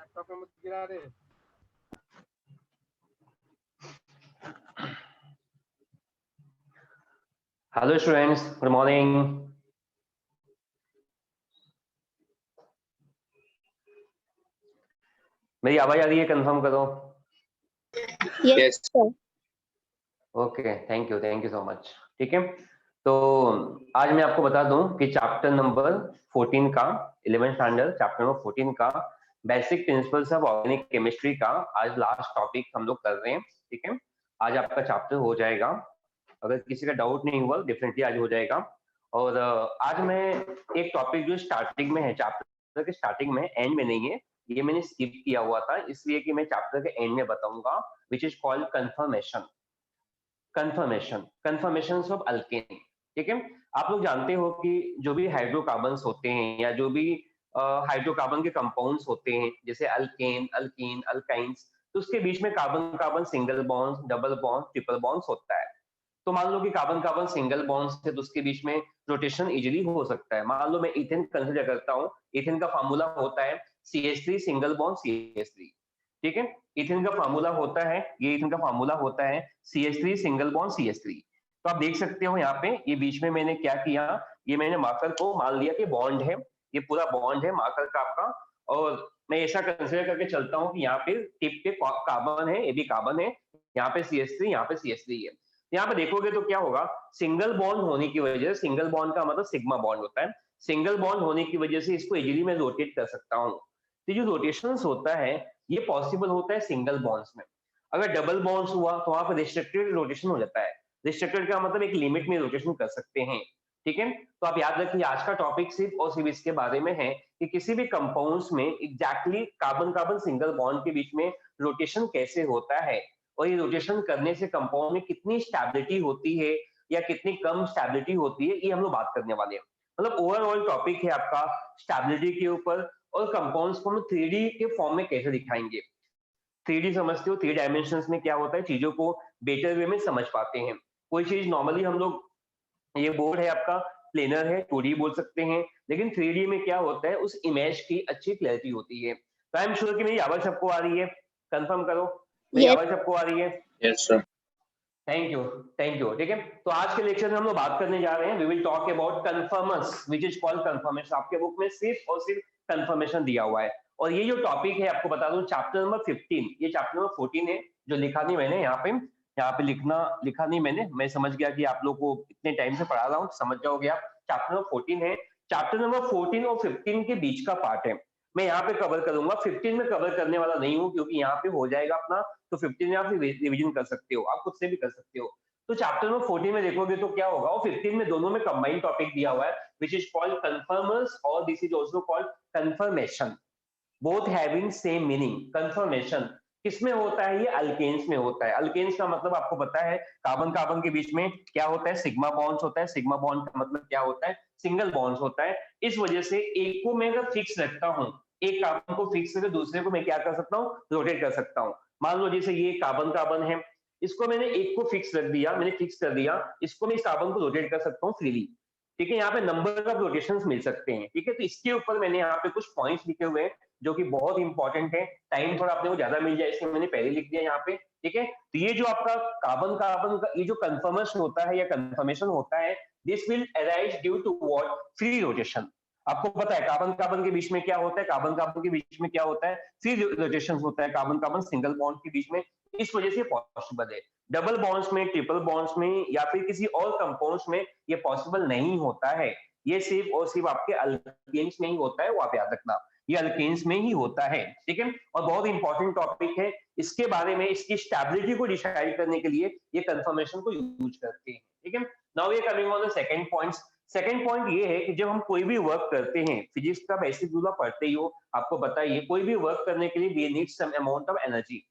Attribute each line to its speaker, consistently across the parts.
Speaker 1: Laptop में मत गिरा रहे।
Speaker 2: Hello students, good morning. मेरी आवाज आ रही है? कंफर्म करो।
Speaker 3: Yes sir.
Speaker 2: Okay, thank you so much. ठीक है, तो आज मैं आपको बता दूं कि चैप्टर नंबर 14 का 11th स्टैंडर्ड चैप्टर नंबर 14 का basic principles of organic chemistry का आज लास्ट टॉपिक हम लोग कर रहे हैं। ठीक है, आज आपका चैप्टर हो जाएगा। अगर किसी का डाउट नहीं हुआ डेफिनेटली आज हो जाएगा। और आज मैं एक टॉपिक जो स्टार्टिंग में है, चैप्टर के स्टार्टिंग में, एंड में नहीं है, ये मैंने स्किप किया हुआ था इसलिए कि मैं चैप्टर के एंड में बताऊंगा, विच is called confirmation of alkane. ठीक है, आप लोग जानते हो कि जो भी हाइड्रोकार्बन्स होते हैं या जो भी हाइड्रोकार्बन के कंपाउंड्स होते हैं, जैसे अल्केन, अल्कीन, अल्काइंस, तो उसके बीच में carbon carbon single bonds, double bond, triple bonds होता है। तो मान लो कि कार्बन कार्बन सिंगल बॉन्ड्स है तो उसके बीच में रोटेशन इजीली हो सकता है। मान लो मैं इथेन कंसीडर करता हूँ, इथेन का फार्मूला होता है CH3 सिंगल बॉन्ड CH3। ठीक है, इथेन का फार्मूला होता है, ये इथेन का फार्मूला होता है CH3 सिंगल बॉन्ड CH3। तो आप देख सकते हो यहाँ पे ये बीच में मैंने क्या किया, ये मैंने मार्कर को मान लिया कि बॉन्ड है, ये पूरा बॉन्ड है मार्कर का आपका। और मैं ऐसा कंसीडर करके चलता हूँ कि यहाँ पे टिप पे कार्बन है, ये भी कार्बन है, यहाँ पे CH3, यहाँ पे CH3 है। यहाँ पे देखोगे तो क्या होगा, सिंगल बॉन्ड होने की वजह से, सिंगल बॉन्ड का मतलब सिग्मा बॉन्ड होता है, सिंगल बॉन्ड होने की वजह से इसको इजीली मैं रोटेट कर सकता हूँ। तो जो रोटेशन होता है ये पॉसिबल होता है सिंगल बॉन्ड्स में। अगर डबल बॉन्ड्स हुआ तो वहां पर रिस्ट्रिक्टेड रोटेशन हो जाता है। रिस्ट्रिक्टेड का मतलब एक लिमिट में रोटेशन कर सकते हैं। ठीक है, तो आप याद रखिए आज का टॉपिक सिर्फ और सिर्फ इसके बारे में है कि किसी भी कंपाउंड्स में exactly carbon carbon single bond के बीच में रोटेशन कैसे होता है, और ये रोटेशन करने से कंपाउंड में कितनी स्टेबिलिटी होती है या कितनी कम स्टेबिलिटी होती है, ये हम लोग बात करने वाले हैं। मतलब ओवरऑल टॉपिक है आपका स्टेबिलिटी के ऊपर, और कंपाउंड्स को हम 3D के फॉर्म में कैसे दिखाएंगे। 3D समझते हो, 3 डायमेंशन में क्या होता है, चीजों को बेटर वे में समझ पाते हैं। कोई चीज नॉर्मली हम लोग, ये बोर्ड है आपका, प्लेनर है, 2D बोल सकते हैं, लेकिन 3D में क्या होता है, उस इमेज की अच्छी क्लैरिटी होती है। तो आई एम श्योर कि मेरी आवाज सबको आ रही है, कंफर्म करो मेरी
Speaker 3: यस
Speaker 2: आवाज सबको आ रही है।
Speaker 3: Yes sir.
Speaker 2: Thank you. ठीक है, तो आज के लेक्चर में हम लोग बात करने जा रहे हैं, we will talk about conformers which is called conformation. आपके बुक में सिर्फ और सिर्फ कन्फर्मेशन दिया हुआ है। और ये जो टॉपिक है आपको बता दूं, चैप्टर नंबर 15, ये चैप्टर नंबर 14 है, जो लिखा नहीं मैंने यहाँ पे लिखा नहीं मैंने, मैं समझ गया कि आप लोग को इतने टाइम से पढ़ा रहा हूँ, समझ जाओगे आप। चैप्टर नंबर 14 है, चैप्टर नंबर 14 और 15 के बीच का पार्ट है, मैं यहाँ पे कवर करूंगा। 15 में कवर करने वाला नहीं हूँ क्योंकि यहाँ पे हो जाएगा अपना, तो 15 में आप रिविजन कर सकते हो, आप खुद से भी कर सकते हो। तो चैप्टर नंबर 14 में देखोगे तो क्या होगा, और 15 में दोनों में कंबाइंड टॉपिक दिया हुआ है, विच इज कॉल्ड कन्फर्मर्स, और this is also called conformation, both having same meaning. Conformation किसमें होता है, ये अल्केन्स में होता है। अल्केन्स का मतलब आपको पता है, कार्बन कार्बन के बीच में क्या होता है, सिग्मा बॉन्ड्स होता है। सिग्मा बॉन्ड का मतलब क्या होता है, सिंगल बॉन्ड्स होता है। इस वजह से एक को मैं अगर फिक्स रखता हूँ, एक कार्बन को फिक्स करके दूसरे को मैं क्या कर सकता हूँ, रोटेट कर सकता हूँ। मान लो जैसे ये कार्बन कार्बन है, इसको मैंने एक को फिक्स रख दिया, मैंने फिक्स कर दिया, इसको मैं इस कार्बन को रोटेट कर सकता हूँ फ्रीली। ठीक है, यहाँ पे नंबर ऑफ रोटेशंस मिल सकते हैं। ठीक है, तो इसके ऊपर मैंने यहाँ पे कुछ पॉइंट्स लिखे हुए हैं जो कि बहुत इंपॉर्टेंट है। टाइम थोड़ा अपने को ज्यादा मिल जाए इसलिए मैंने पहले लिख दिया यहाँ पे। ठीक है, तो ये जो आपका कार्बन कार्बन का ये जो कन्फर्मेशन होता है या कन्फर्मेशन होता है, this will arise due to what, free rotation. आपको पता है कार्बन कार्बन के बीच में क्या होता है, कार्बन कार्बन के बीच में क्या होता है, फ्री रोटेशन होता है कार्बन कार्बन सिंगल बॉन्ड के बीच में। इस वजह से पॉसिबल है। डबल बॉन्ड्स में, ट्रिपल बॉन्ड्स में या फिर किसी और कंपाउंड्स में ये पॉसिबल नहीं होता है। ये सिर्फ और सिर्फ आपके अल्केन्स में ही होता है, वो आप याद रखना, ये अल्केन्स में ही होता है। ठीक है, और बहुत इंपॉर्टेंट टॉपिक है, इसके बारे में इसकी स्टेबिलिटी को डिसाइड करने के लिए ये कंफर्मेशन को यूज करते हैं। ठीक है, now we are coming on the second point. Second point ये है कि जब हम कोई भी वर्क करते हैं, फिजिक्स का बेसिक रूल आप पढ़ते ही हो, आपको पता ही है, कोई भी वर्क करने के लिए we need some amount of energy.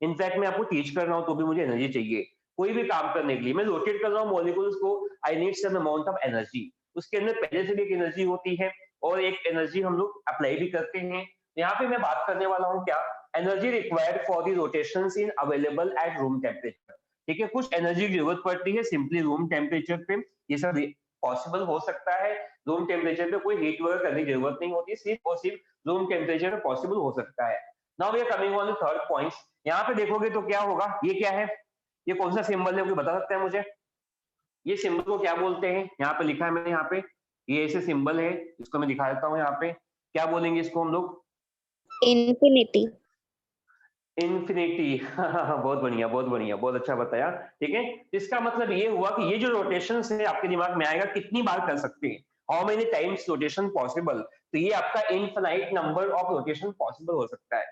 Speaker 2: In fact मैं आपको टीच कर रहा हूँ तो भी मुझे एनर्जी चाहिए। कोई भी काम करने के लिए मैं रोटेट कर रहा हूँ मॉलिक्यूल्स को, I need some amount of energy. उसके अंदर पहले से भी एक एनर्जी होती है और एक एनर्जी हम लोग अप्लाई भी करते हैं। यहाँ पे मैं बात करने वाला हूँ क्या, energy required for the rotations in available at room temperature. ठीक है, कुछ एनर्जी की जरूरत पड़ती है सिंपली रूम टेम्परेचर पे, ये सब पॉसिबल हो सकता है। रूम टेम्परेचर पे कोई हीट वर्क करने की जरूरत नहीं होती, सिर्फ और सिर्फ रूम टेम्परेचर पे पॉसिबल हो सकता है। Now we are coming on the third point. यहाँ पे देखोगे तो क्या होगा, ये क्या है, ये कौन सा सिंबल है, कोई बता सकता है मुझे? ये सिंबल को क्या बोलते हैं? यहाँ पे लिखा है मैंने, यहाँ पे ये ऐसे सिंबल है, इसको मैं दिखा देता हूँ। यहाँ पे क्या बोलेंगे इसको हम लोग?
Speaker 3: Infinity.
Speaker 2: इन्फिनिटी। बहुत बढ़िया, बहुत बढ़िया, बहुत अच्छा बताया। ठीक है, इसका मतलब ये हुआ कि ये जो रोटेशन है आपके दिमाग में आएगा, कितनी बार कर सकते हैं, how many times rotation possible. तो ये आपका infinite number of rotation possible हो सकता है।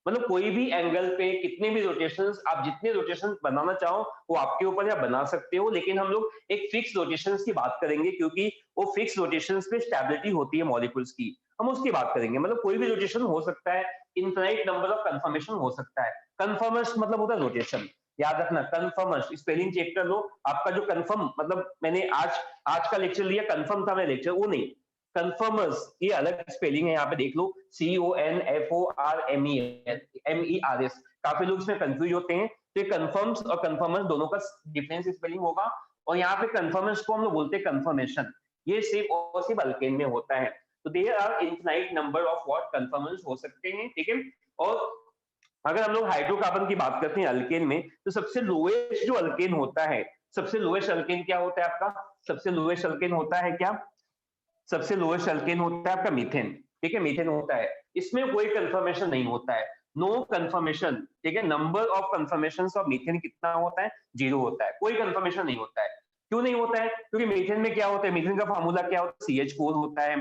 Speaker 2: मतलब कोई भी एंगल पे कितने भी रोटेशंस, आप जितने रोटेशन बनाना चाहो वो आपके ऊपर या बना सकते हो, लेकिन हम लोग एक फिक्स रोटेशंस की बात करेंगे, क्योंकि वो फिक्स रोटेशंस पे स्टेबिलिटी होती है मॉलिक्यूल्स की, हम उसकी बात करेंगे। मतलब कोई भी रोटेशन हो सकता है, इनफाइनाइट नंबर ऑफ कंफर्मेशन हो सकता है। कन्फर्मर्स मतलब होता है रोटेशन, याद रखना। कन्फर्मर्स स्पेलिंग चेक कर लो, आपका जो कन्फर्म, मतलब मैंने आज का लेक्चर लिया, कन्फर्म था मेरा लेक्चर, वो नहीं, कन्फर्मर्स ये अलग स्पेलिंग है, यहाँ पे देख लो, CONFORMERS। काफी लोग इसमें कंफ्यूज होते हैं, तो ये कन्फर्म्स और कन्फर्मर्स दोनों का डिफरेंस स्पेलिंग होगा। और यहाँ पे कन्फर्मर्स को हम लोग बोलते हैं कन्फर्मेशन, ये सिर्फ और सिर्फ अल्केन में होता है। तो there are infinite number of what conformers हो सकते हैं, ठीक है। और अगर हम लोग हाइड्रोकार्बन की बात करते हैं अल्केन में, तो सबसे लोएस्ट जो अल्केन होता है, सबसे लोएस्ट अल्केन क्या होता है आपका? सबसे लोएस्ट अल्केन होता है क्या? सबसे लोएस्ट अल्केन होता है आपका मीथेन, ठीक है, मीथेन होता है। इसमें कोई कंफर्मेशन नहीं होता है, नो कंफर्मेशन, ठीक है। Number of confirmation of methane कितना होता है? 0 होता है, कोई कंफर्मेशन नहीं होता है। क्यों नहीं होता है? क्योंकि मीथेन में क्या होता है, मीथेन का फार्मूला क्या होता है? CH4 होता है,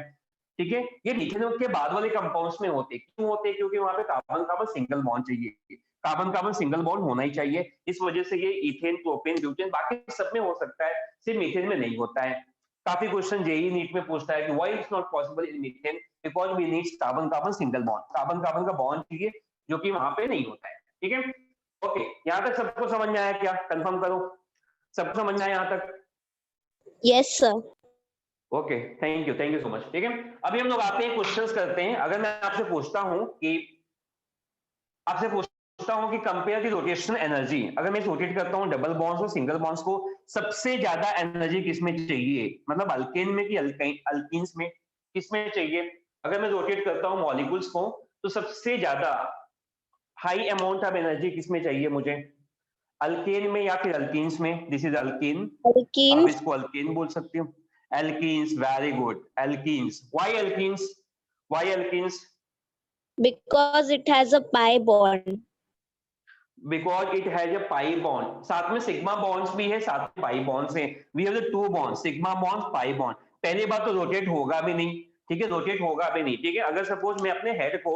Speaker 2: ठीक है। ये मीथेन के बाद वाले कंपाउंड्स में होते हैं। क्यों होते हैं? क्योंकि वहां पे कार्बन कार्बन सिंगल बॉन्ड चाहिए, कार्बन कार्बन सिंगल बॉन्ड होना ही चाहिए। इस वजह से ये इथेन, प्रोपेन, ब्यूटेन बाकी सब में हो सकता है, सिर्फ मीथेन में नहीं होता है। काफी क्वेश्चन जेई नीट में पूछता है कि why it's not possible in methane, because we needs carbon carbon single bond, carbon carbon का बॉन्ड चाहिए, जो कि वहां पे नहीं होता है, ठीक है। ओके, यहाँ तक सबको समझ में आया क्या? कंफर्म करो, सबको समझ में आया यहाँ तक?
Speaker 3: Yes, sir.
Speaker 2: Okay, thank you so much, ठीक है। अभी हम लोग आते हैं, क्वेश्चंस करते हैं। अगर मैं आपसे पूछता हूँ कि कंपेयर की रोटेशनल एनर्जी, अगर मैं रोटेट करता हूँ डबल बॉन्ड्स और सिंगल बॉन्ड्स को, सबसे ज्यादा एनर्जी किसमें चाहिए? मतलब अल्केन में कि अल्कीन्स में, किसमें चाहिए? अगर मैं रोटेट करता हूँ मॉलिक्यूल्स को, तो सबसे ज्यादा हाई अमाउंट ऑफ एनर्जी किसमें चाहिए मुझे? अल्केन में या फिर अल्कीन्स में? दिस इज अल्कीन, आप
Speaker 3: Alkenes.
Speaker 2: इसको अल्केन बोल सकते हो। Alkenes, very good, alkenes. Why alkenes? Why alkenes?
Speaker 3: Because it has a pi bond.
Speaker 2: Because it has a pi bond, साथ में सिग्मा बॉन्ड्स भी है, साथ में पाई बॉन्ड्स हैं। We have the 2 bond, sigma bond, pi bond. पहली बात तो रोटेट होगा भी नहीं, ठीक है, रोटेट होगा भी नहीं, ठीक है। अगर सपोज मैं अपने हेड को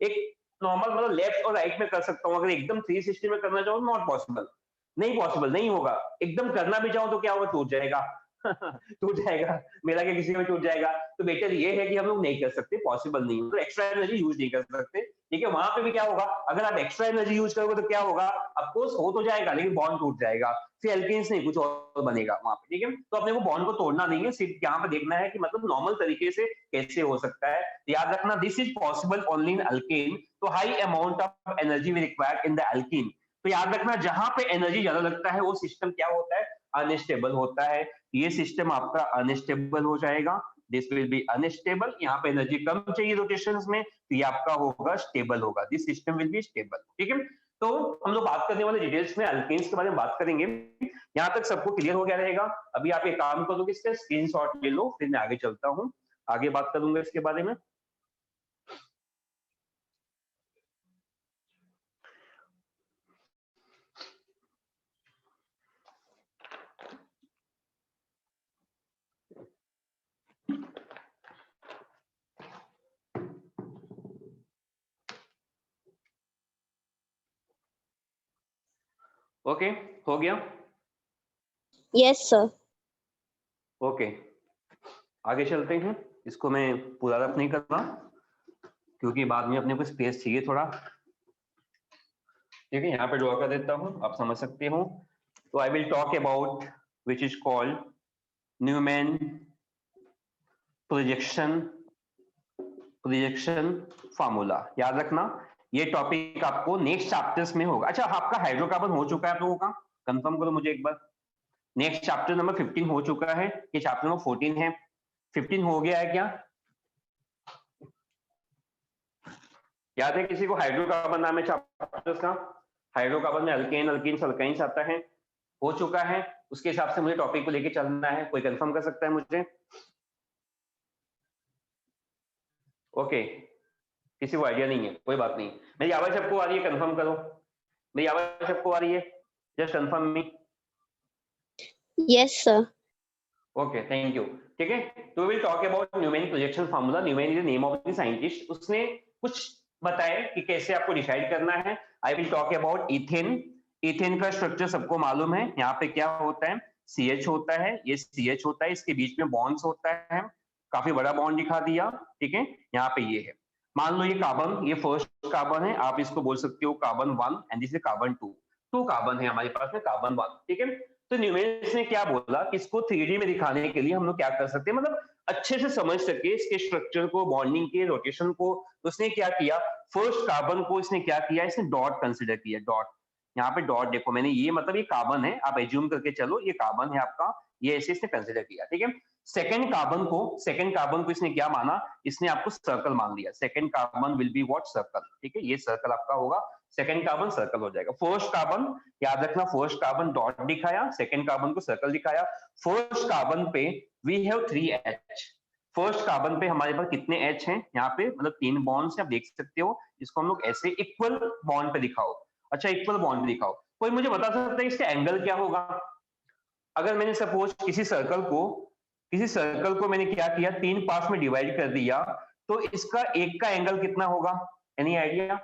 Speaker 2: एक नॉर्मल, मतलब लेफ्ट और राइट में कर सकता हूँ, अगर एकदम 360 में करना चाहूँ, नॉट पॉसिबल, नहीं पॉसिबल, नहीं होगा। एकदम करना भी चाहूँ तो क्या होगा? टूट जाएगा। टूट जाएगा, मेरा क्या किसी में टूट जाएगा। तो बेटर ये है कि हम लोग नहीं कर सकते, पॉसिबल नहीं, तो एक्स्ट्रा एनर्जी यूज नहीं कर सकते, ठीक है। वहां पे भी क्या होगा, अगर आप एक्स्ट्रा एनर्जी यूज करोगे तो क्या होगा? ऑफकोर्स हो तो जाएगा, लेकिन बॉन्ड टूट जाएगा, फिर एल्केन्स नहीं कुछ और बनेगा वहां पे, ठीक है। तो अपने को बॉन्ड को तोड़ना नहीं है, सिर्फ यहाँ पे देखना है कि मतलब नॉर्मल तरीके से कैसे हो सकता है। याद रखना, this is possible only in alkane, तो high amount of energy we required in the alkene. तो याद रखना, जहां पे एनर्जी ज्यादा लगता है वो सिस्टम क्या होता है? अनस्टेबल होता है। ये सिस्टम आपका अनस्टेबल हो जाएगा, दिस विल बी अनस्टेबल। यहाँ पे एनर्जी कम चाहिए रोटेशंस में, तो ये आपका होगा स्टेबल होगा, this system will be stable, ठीक है। तो हम लोग बात करने वाले डिटेल्स में अल्केन्स के बारे में बात करेंगे। यहाँ तक सबको क्लियर हो गया रहेगा? अभी आप एक काम करोगे, इसका स्क्रीनशॉट ले लो, फिर मैं आगे चलता हूँ, आगे बात करूंगा इसके बारे में। ओके, हो गया?
Speaker 3: Yes, sir.
Speaker 2: ओके, आगे चलते हैं। इसको मैं पूरा रफ नहीं करना, क्योंकि बाद में अपने को स्पेस चाहिए थोड़ा, ठीक है। यहाँ पे ड्रॉ कर देता हूँ, आप समझ सकते हो। तो I will talk about which is called Newman projection formula. याद रखना, ये टॉपिक आपको नेक्स्ट चैप्टर्स में होगा। अच्छा, आपका हाइड्रोकार्बन हो चुका है आप लोगों का? कंफर्म करो मुझे एक बार। नेक्स्ट चैप्टर नंबर 15 हो चुका है, ये चैप्टर नंबर 14 है। 15 हो गया है क्या? याद है किसी को हाइड्रोकार्बन नाम है चैप्टर्स का? हाइड्रोकार्बन में अल्केन, अल्कीन्स, अल्काइन्स आता है, हो चुका है। उसके हिसाब से मुझे टॉपिक को लेके चलना है। कोई कंफर्म कर सकता है मुझे? ओके, किसी को आइडिया नहीं है, कोई बात नहीं। मेरी आवाज सबको आ रही है? कंफर्म करो। मेरी आवाज सबको आ रही है? Just confirm me.
Speaker 3: Yes, sir.
Speaker 2: Okay, thank you. ठीक है, तो will talk about Neumann projection formula. Neumann is the name of the scientist. उसने कुछ बताया कि कैसे आपको डिसाइड करना है। आई will talk about ethane. Ethane का स्ट्रक्चर सबको मालूम है। यहाँ पे क्या होता है? CH होता है, ये CH होता है, इसके बीच में बॉन्ड्स होता है, काफी बड़ा बॉन्ड दिखा दिया। ठीक है, यहाँ पे ये है, मान लो ये कार्बन, ये फर्स्ट कार्बन है, आप इसको बोल सकते हो carbon 1 and this is carbon 2। 2 carbon है हमारे पास में, कार्बन 1। ठीक है, तो न्यूमेरिकल्स ने क्या बोला कि इसको 3D में दिखाने के लिए हम लोग क्या कर सकते हैं, मतलब अच्छे से समझ सके इसके स्ट्रक्चर को, बॉन्डिंग के रोटेशन को। उसने क्या किया, फर्स्ट कार्बन को इसने क्या किया, इसने डॉट कंसिडर किया। डॉट, यहाँ पे डॉट देखो मैंने, ये मतलब ये कार्बन है, आप एज्यूम करके चलो ये कार्बन है आपका, ये ऐसे इसने कंसिडर किया। ठीक है, सेकंड कार्बन को इसने क्या माना, इसने आपको सर्कल मान लिया। Second carbon will be what, circle. ठीक है, ये सर्कल आपका होगा, सेकंड कार्बन सर्कल हो जाएगा। फर्स्ट कार्बन, याद रखना, फर्स्ट कार्बन डॉट दिखाया, सेकंड कार्बन को सर्कल दिखाया। फर्स्ट कार्बन पे वी हैव 3H। फर्स्ट कार्बन पे हमारे पास कितने H हैं यहाँ पे, मतलब 3 बॉन्ड्स हैं, आप देख सकते हो। इसको हम लोग ऐसे इक्वल बॉन्ड पे दिखाओ। अच्छा, इक्वल बॉन्ड पे दिखाओ। कोई मुझे बता सकता है इसका एंगल क्या होगा? अगर मैंने सपोज किसी सर्कल को मैंने क्या किया, 3 पार्ट्स में डिवाइड कर दिया, तो इसका एक का एंगल कितना होगा? Any idea?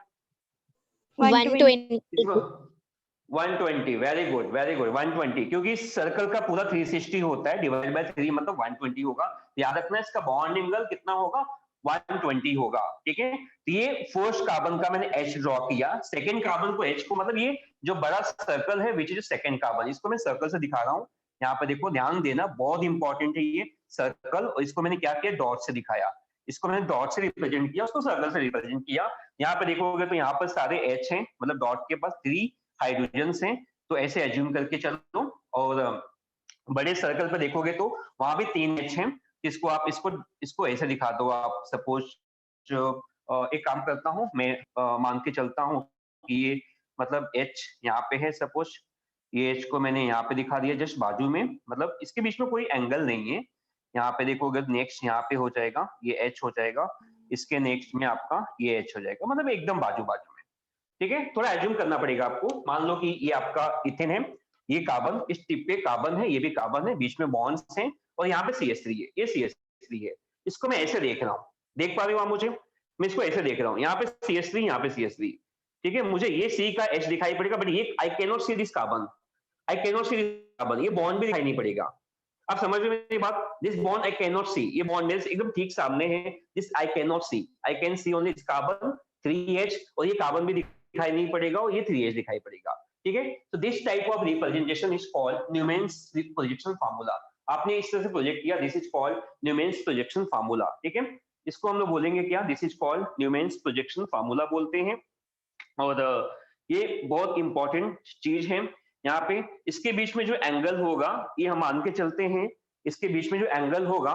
Speaker 3: 120.
Speaker 2: 120, very good very good, 120, क्योंकि सर्कल का पूरा 360 होता है, डिवाइड बाय 3 मतलब 120 होगा। याद रखना इसका बॉन्ड एंगल कितना होगा, 120 होगा। ठीक है, तो ये फर्स्ट कार्बन का मैंने H ड्रॉ किया, सेकंड कार्बन को H को, मतलब ये जो बड़ा सर्कल है विच इज सेकंड कार्बन, इसको मैं सर्कल से दिखा रहा हूँ। यहाँ पे देखो, ध्यान देना, बहुत इंपॉर्टेंट है ये सर्कल। और इसको मैंने क्या किया, डॉट से दिखाया। इसको मैंने डॉट से रिप्रेजेंट किया, उसको सर्कल से रिप्रेजेंट किया। यहाँ पे देखोगे तो यहाँ पर सारे H हैं, मतलब डॉट के पास 3 हाइड्रोजन हैं, तो ऐसे एज्यूम करके चलो। और बड़े सर्कल पे देखोगे तो वहां भी 3H हैं। इसको आप इसको ऐसे दिखा दो। आप सपोज जो एक काम करता हूँ मैं, मान के चलता हूँ कि ये मतलब H यहाँ पे है, सपोज ये H को मैंने यहाँ पे दिखा दिया जस्ट बाजू में, मतलब इसके बीच में कोई एंगल नहीं है। यहाँ पे देखोगे नेक्स्ट यहाँ पे हो जाएगा, ये H हो जाएगा, इसके नेक्स्ट में आपका ये H हो जाएगा, मतलब एकदम बाजू बाजू में। ठीक है, थोड़ा एज्यूम करना पड़ेगा आपको। मान लो कि ये आपका इथेन है, ये कार्बन, इस टिप पे कार्बन है, ये भी कार्बन है, बीच में बॉन्ड्स हैं, और यहाँ पे CH3 है, ये CH3 है। इसको मैं ऐसे देख रहा हूँ, देख पा रहे हो आप मुझे? मैं इसको ऐसे देख रहा हूँ, यहाँ पे CH3, यहाँ पे CH3। ठीक है, मुझे ये C का H दिखाई पड़ेगा, बट ये आई can not see this carbon, I can not see this carbon, ये बॉन्ड भी दिखाई नहीं पड़ेगा। आप समझ रहे हो मेरी बात? This bond I can not see, ये बॉन्ड एकदम ठीक सामने है, this I can not see, I can see only this carbon 3H, और ये कार्बन भी दिखाई नहीं पड़ेगा, और ये 3H दिखाई पड़ेगा। ठीक है, तो this type of representation is called Newman's projection formula. आपने इस तरह से प्रोजेक्ट किया, this is called Newman's projection formula. ठीक है, इसको हम लोग बोलेंगे क्या, this is called Newman's projection formula बोलते हैं। और ये बहुत इंपॉर्टेंट चीज है। यहाँ पे इसके बीच में जो एंगल होगा, ये हम मान के चलते हैं, इसके बीच में जो एंगल होगा,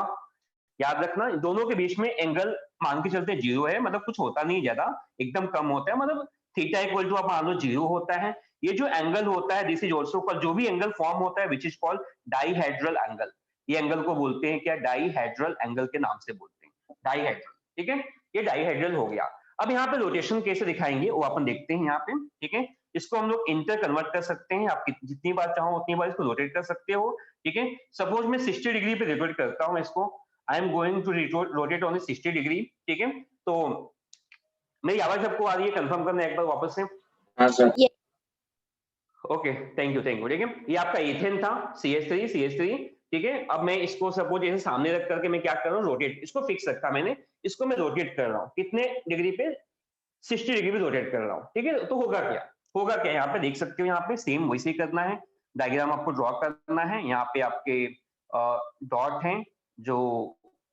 Speaker 2: याद रखना दोनों के बीच में एंगल मान के चलते 0 है, मतलब कुछ होता नहीं ज्यादा, एकदम कम होता है, मतलब थीटा इक्वल टू आप मान लो 0 होता है। ये जो एंगल होता है, दिस इज ऑल्सो कॉल्ड, जो भी एंगल फॉर्म होता है which is called dihedral angle. ये एंगल को बोलते हैं क्या, डाईहेड्रल एंगल के नाम से बोलते हैं, डाईहेड्रल। ठीक है, ये डाईहेड्रल हो गया। अब यहाँ पे रोटेशन कैसे दिखाएंगे वो अपन देखते हैं यहाँ पे। ठीक है, इसको हम लोग इंटर कन्वर्ट कर सकते हैं, आप जितनी बार चाहो उतनी बार इसको रोटेट कर सकते हो। ठीक है, सपोज मैं 60 डिग्री पे रोटेट करता हूँ इसको, I am going to rotate on 60 degree. ठीक है, तो मेरी आवाज सबको आ रही है? कंफर्म करना एक बार वापस से।
Speaker 1: हाँ sir.
Speaker 2: Okay, thank you thank you. ठीक है, ये आपका इथेन था, CH3। ठीक है, अब मैं इसको सपोज ऐसे सामने रख करके मैं क्या कर रहा हूँ, रोटेट, इसको फिक्स रखा मैंने, इसको मैं रोटेट कर रहा हूँ, कितने डिग्री पे, 60 डिग्री पे रोटेट कर रहा हूँ। ठीक है, तो होगा क्या, यहाँ पे देख सकते हो, यहाँ पे सेम वैसे ही करना है, डायग्राम आपको ड्रॉ करना है। यहाँ पे आपके डॉट हैं, जो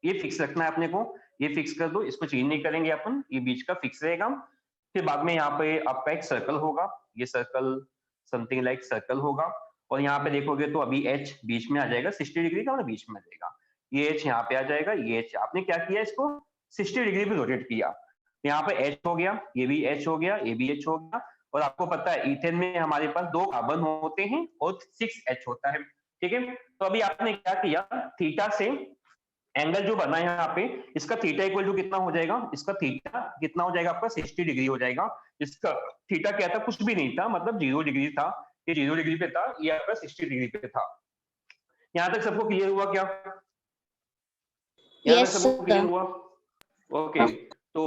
Speaker 2: ये फिक्स रखना है अपने को, ये फिक्स कर दो, इसको चेंज नहीं करेंगे अपन, ये बीच का फिक्स रहेगा। फिर बाद में यहाँ पे आपका एक सर्कल होगा, ये सर्कल समथिंग लाइक सर्कल होगा, और यहाँ पे देखोगे तो अभी H बीच में आ जाएगा, 60 डिग्री का मतलब बीच में आ जाएगा, ये H यहाँ पे आ जाएगा, ये H आपने क्या किया, इसको 60 डिग्री पे रोटेट किया। यहाँ पे H हो गया, ये भी H हो गया, ये भी H हो गया, और आपको पता है ईथेन में हमारे पास 2 कार्बन होते हैं और 6H होता है, ठीक है। तो अभी आपने क्या किया, थीटा से एंगल जो बना है यहाँ पे, इसका थीटा इक्वल टू कितना हो जाएगा, इसका थीटा कितना हो जाएगा आपका 60 डिग्री हो जाएगा। इसका थीटा क्या था, कुछ भी नहीं था, मतलब 0 डिग्री था, ये 0 डिग्री पे था, ये आपका 60 डिग्री पे था। यहाँ तक सबको क्लियर हुआ क्या? यहाँ तक
Speaker 3: Yes,
Speaker 2: सबको क्लियर
Speaker 3: sir.
Speaker 2: हुआ? ओके, तो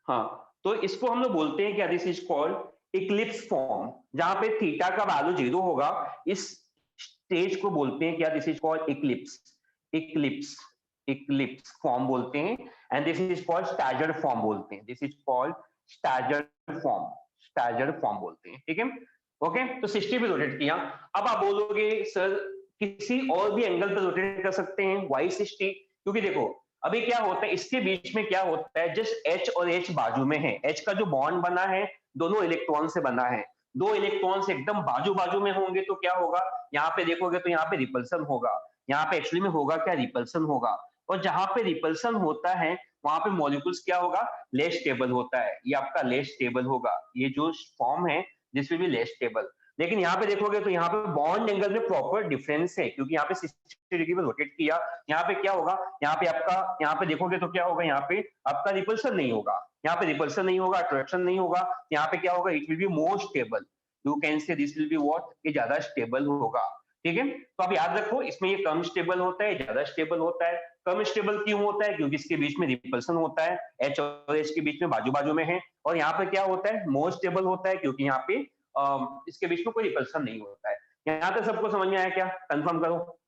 Speaker 2: हाँ, तो इसको हम लोग बोलते हैं क्या, this is called Eclipse form, जहां पे थीटा का वैल्यू 0 होगा, इस स्टेज को बोलते हैं क्या, this is called eclipse, eclipse, eclipse form बोलते हैं, and this is called staggered form बोलते हैं, this is called staggered form, staggered form बोलते हैं, ठीक है। ओके, तो 60 पे रोटेट किया। अब आप बोलोगे सर किसी और भी एंगल पे रोटेट कर सकते हैं, वाई 60, क्योंकि देखो अभी क्या होता है, इसके बीच में क्या होता है, जस्ट H और H बाजू में है, H का जो बॉन्ड बना है दोनों इलेक्ट्रॉन से बना है, दो इलेक्ट्रॉन्स एकदम बाजू बाजू में होंगे तो क्या होगा, यहाँ पे देखोगे तो यहाँ पे रिपल्सन होगा, यहाँ पे एक्चुअली में होगा क्या, रिपल्सन होगा, और जहां पे रिपल्सन होता है वहां पे मॉलिक्यूल्स क्या होगा, लेस स्टेबल होता है, ये आपका लेस स्टेबल होगा, ये जो फॉर्म है this will be less stable. लेकिन यहाँ पे देखोगे तो यहाँ पे बॉन्ड एंगल में प्रॉपर डिफरेंस है, क्योंकि यहाँ पे 60 डिग्री पे रोटेट किया, यहाँ पे क्या होगा, यहाँ पे आपका, यहाँ पे देखोगे तो क्या होगा, यहाँ पे आपका रिपल्सन नहीं होगा, यहाँ पे रिपल्सन नहीं होगा, अट्रैक्शन नहीं होगा, यहाँ पे क्या होगा, it will be more stable, you can say this will be what, ये ज्यादा स्टेबल होगा, ठीक है। तो आप याद रखो इसमें ये कम स्टेबल होता है, ज्यादा स्टेबल होता है। कम स्टेबल क्यों होता है, क्योंकि इसके बीच में रिपल्सन होता है, H और H के बीच में बाजू बाजू में है, और यहाँ पे क्या होता है, मोर स्टेबल होता है, क्योंकि यहाँ पे इसके बीच में कोई रिपल्सन नहीं होता है। यहाँ तक सबको समझ में आया क्या, कंफर्म करो।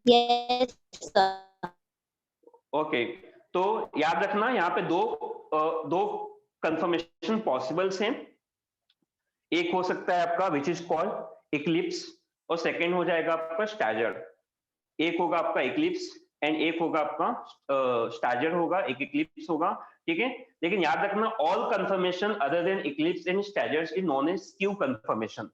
Speaker 3: Yes, sir.
Speaker 2: ओके, तो याद रखना यहाँ पे दो कंफर्मेशन पॉसिबल्स हैं, एक हो सकता है आपका विच इज कॉल्ड इक्लिप्स, और सेकंड हो जाएगा आपका स्टैजर। एक होगा आपका इक्लिप्स एंड एक होगा आपका स्टैजर होगा, एक इक्लिप्स होगा, ठीक है। लेकिन याद रखना all conformation other than eclipse and staggers is known as skew conformation,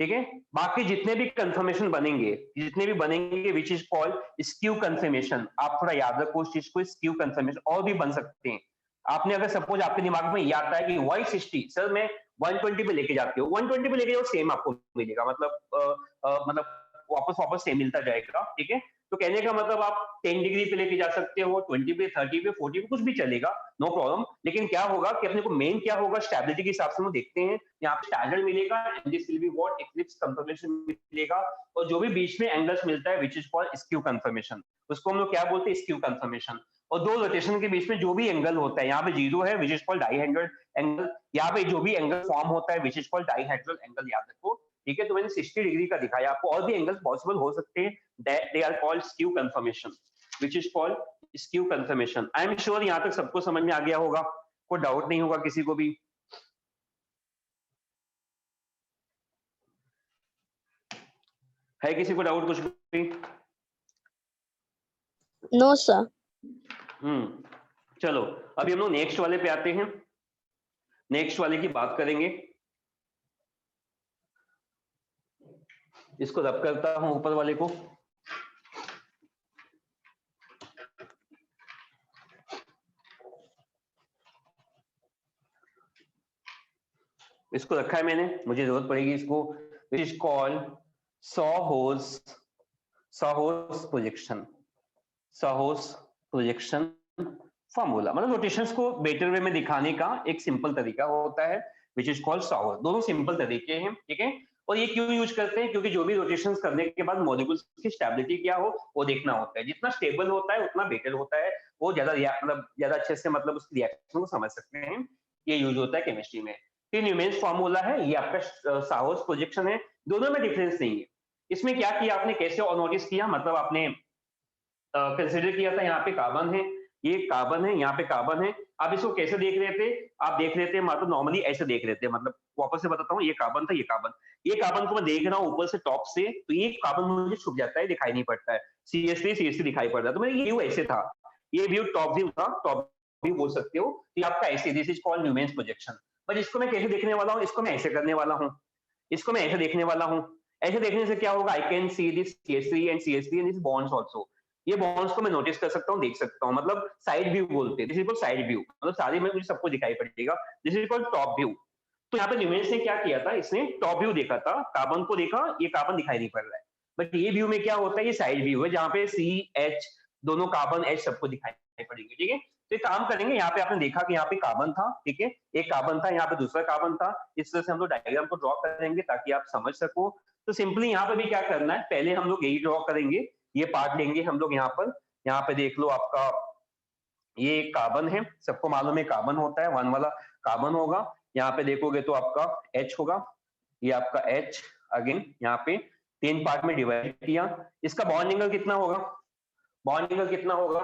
Speaker 2: ठीक है। बाकी जितने भी कंफर्मेशन बनेंगे which is called skew conformation, आप थोड़ा याद रखो उस चीज को, स्क्यू कंफर्मेशन और भी बन सकते हैं। आपने अगर सपोज आपके दिमाग में ये आता है कि वाई 60 सर मैं 120 पे लेके जाती हूँ, 120 पे लेके जाओ, सेम आपको मिलेगा, मतलब वापस वापस सेम मिलता जाएगा, ठीक है। तो कहने का मतलब आप 10 डिग्री पे लेके जा सकते हो, 20 पे, 30 पे, 40 पे, कुछ भी चलेगा, नो प्रॉब्लम। लेकिन क्या होगा कि अपने को मेन क्या होगा, स्टेबिलिटी के हिसाब से हम देखते हैं, यहाँ पे स्टैंडर्ड मिलेगा and this will be what, Eclipse confirmation मिलेगा, और जो भी बीच में एंगल्स मिलता है which is called skew confirmation, उसको हम लोग क्या बोलते हैं, स्क्यू कंफर्मेशन। और दो रोटेशन के बीच में जो भी एंगल होता है, यहाँ पे 0 है which is called dihedral angle, यहाँ पे जो भी एंगल फॉर्म होता है which is called dihedral angle, याद रखो, ठीक है। तो मैंने 60 डिग्री का दिखाया आपको, और भी एंगल्स पॉसिबल हो सकते हैं, they are called skew conformation, which is called skew conformation. I am sure यहाँ तक सबको समझ में आ गया होगा, कोई डाउट नहीं होगा किसी को भी। है किसी को डाउट कुछ भी?
Speaker 3: No, sir.
Speaker 2: चलो अभी हम लोग नेक्स्ट वाले पे आते हैं, नेक्स्ट वाले की बात करेंगे। इसको रब करता हूं ऊपर वाले को, इसको रखा है मैंने, मुझे जरूरत पड़ेगी इसको, विच इज कॉल्ड सॉहोस प्रोजेक्शन, सॉहोस प्रोजेक्शन फॉर्मूला, मतलब रोटेशंस को बेटर वे में दिखाने का एक सिंपल तरीका होता है विच इज कॉल्ड सॉहोस। दोनों सिंपल तरीके हैं, ठीक है। और ये क्यों यूज करते हैं, क्योंकि जो भी रोटेशंस करने के बाद मॉलिक्यूल्स की स्टेबिलिटी क्या हो वो देखना होता है, जितना स्टेबल होता है उतना बेटर होता है, वो ज्यादा मतलब ज्यादा अच्छे से मतलब उसकी रिएक्शन को समझ सकते हैं, ये यूज होता है केमिस्ट्री में। तो न्यूमेन्स फॉर्मूला है, ये आपका सॉहोस प्रोजेक्शन है, दोनों में डिफरेंस नहीं है। इसमें क्या किया आपने, कैसे और नोटिस किया, मतलब आपने कंसिडर किया था यहाँ पे कार्बन है, ये कार्बन है, यहाँ पे कार्बन है, आप इसको कैसे देख रहे थे, आप देख रहे थे मतलब नॉर्मली ऐसे देख रहे थे, मतलब वापस से बताता हूँ, ये कार्बन था, ये कार्बन को मैं देख रहा हूँ ऊपर से टॉप से, तो ये कार्बन मुझे छुप जाता है, दिखाई नहीं पड़ता है, CH3 दिखाई पड़ता है, तो मेरा ये व्यू ऐसे था, ये व्यू टॉप व्यू था, टॉप व्यू बोल सकते हो, तो आपका ऐसे, this is called Newman's projection. पर इसको मैं कैसे देखने वाला हूँ, इसको मैं ऐसे करने वाला हूँ, इसको मैं ऐसे देखने वाला हूँ, ऐसे देखने से क्या होगा, आई can see this CH3 and this bonds also, ये बॉन्ड्स को मैं नोटिस कर सकता हूँ, देख सकता हूँ, मतलब साइड व्यू बोलते हैं, this is called side view, मतलब सारे में मुझे सबको दिखाई पड़ेगा, this is called top view. तो यहाँ पे न्यूमेंस ने क्या किया था, इसने टॉप व्यू देखा था, कार्बन को देखा, ये कार्बन दिखाई नहीं पड़ रहा है, बट ये व्यू में क्या होता है, ये साइड व्यू है जहाँ पे सी एच दोनों कार्बन एच सबको दिखाई पड़ेंगे, ठीक है। तो एक काम करेंगे, यहाँ पे आपने देखा कि यहाँ पे कार्बन था, ठीक है, एक कार्बन था, यहाँ पे दूसरा कार्बन था, इस तरह से हम लोग डायग्राम को ड्रॉ करेंगे ताकि आप समझ सको। तो सिंपली यहाँ पे भी क्या करना है, पहले हम लोग यही ड्रॉ करेंगे, ये पार्ट लेंगे हम लोग यहाँ पे देख लो आपका ये कार्बन है, सबको मालूम है कार्बन होता है, वन वाला कार्बन होगा, यहाँ पे देखोगे तो आपका H होगा, ये आपका H, अगेन यहाँ पे 3 पार्ट में डिवाइड किया, इसका बॉन्ड एंगल कितना होगा, बॉन्ड एंगल कितना होगा,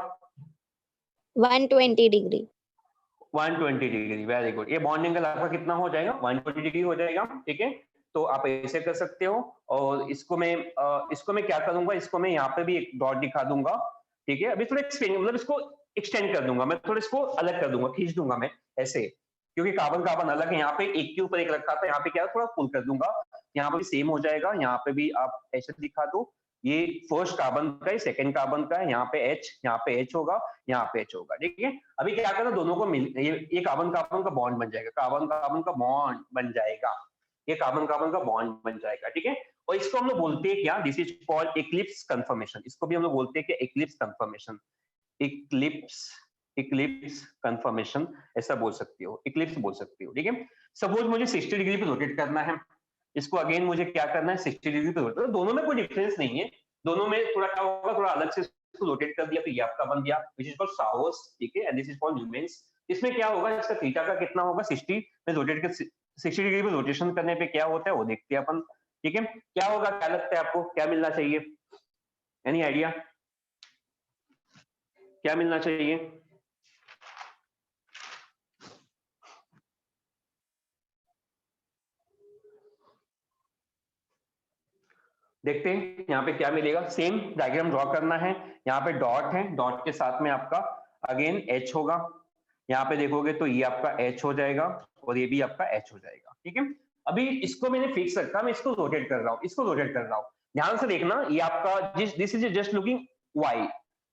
Speaker 3: 120 डिग्री।
Speaker 2: 120 degree, very good. ये बॉन्ड एंगल आपका कितना हो जाएगा, 120 डिग्री हो जाएगा, ठीक है। तो आप ऐसे कर सकते हो, और इसको मैं क्या करूंगा, इसको मैं यहाँ पे भी एक डॉट दिखा दूंगा, ठीक है। अभी थोड़ा एक्सटेंड, मतलब इसको एक्सटेंड कर दूंगा मैं, थोड़ा इसको अलग कर दूंगा, खींच दूंगा मैं ऐसे, क्योंकि कार्बन कार्बन अलग है, यहाँ पे एक के ऊपर एक रखा था, यहाँ पे क्या थोड़ा फुल कर दूंगा, यहाँ पे भी सेम हो जाएगा, यहाँ पे भी आप ऐसे दिखा दो, ये फर्स्ट कार्बन का है, सेकंड कार्बन का है, यहाँ पे H, यहाँ पे H होगा, यहाँ पे H होगा, ठीक है। अभी क्या करना, दोनों को मिल, ये कार्बन कार्बन का बॉन्ड बन जाएगा, कार्बन कार्बन का बॉन्ड बन जाएगा, ये कार्बन कार्बन का बॉन्ड बन जाएगा, ठीक है। और इसको हम लोग बोलते हैं क्या, this is called Eclipse confirmation, इसको भी हम लोग बोलते हैं कि Eclipse confirmation, Eclipse, Eclipse confirmation ऐसा बोल सकते हो, इक्लिप्स बोल सकते हो, ठीक है। सपोज मुझे 60 डिग्री पे रोटेट करना है, इसको अगेन मुझे क्या करना है, 60 डिग्री पे रोटेट, दोनों में कोई डिफरेंस नहीं है, दोनों में थोड़ा क्या होगा, थोड़ा अलग से इसको रोटेट कर दिया तो ये आपका बन गया, व्हिच इज कॉल्ड सावर्स, ठीक है, and this is called lumens. इसमें क्या होगा, इसका थीटा का कितना होगा, 60 में रोटेट कर, 60 डिग्री पे रोटेशन करने पे क्या होता है वो देखते हैं अपन, ठीक है। क्या होगा, क्या लगता है आपको, क्या मिलना चाहिए, एनी आइडिया, क्या मिलना चाहिए, देखते हैं यहाँ पे क्या मिलेगा। सेम डायग्राम ड्रॉ करना है, यहाँ पे डॉट है, डॉट के साथ में आपका अगेन H होगा, यहाँ पे देखोगे तो ये आपका H हो जाएगा और ये भी आपका H हो जाएगा, ठीक है। अभी इसको मैंने फिक्स रखा, मैं इसको रोटेट कर रहा हूँ, इसको रोटेट कर रहा हूँ, ध्यान से देखना, ये आपका this is just looking Y,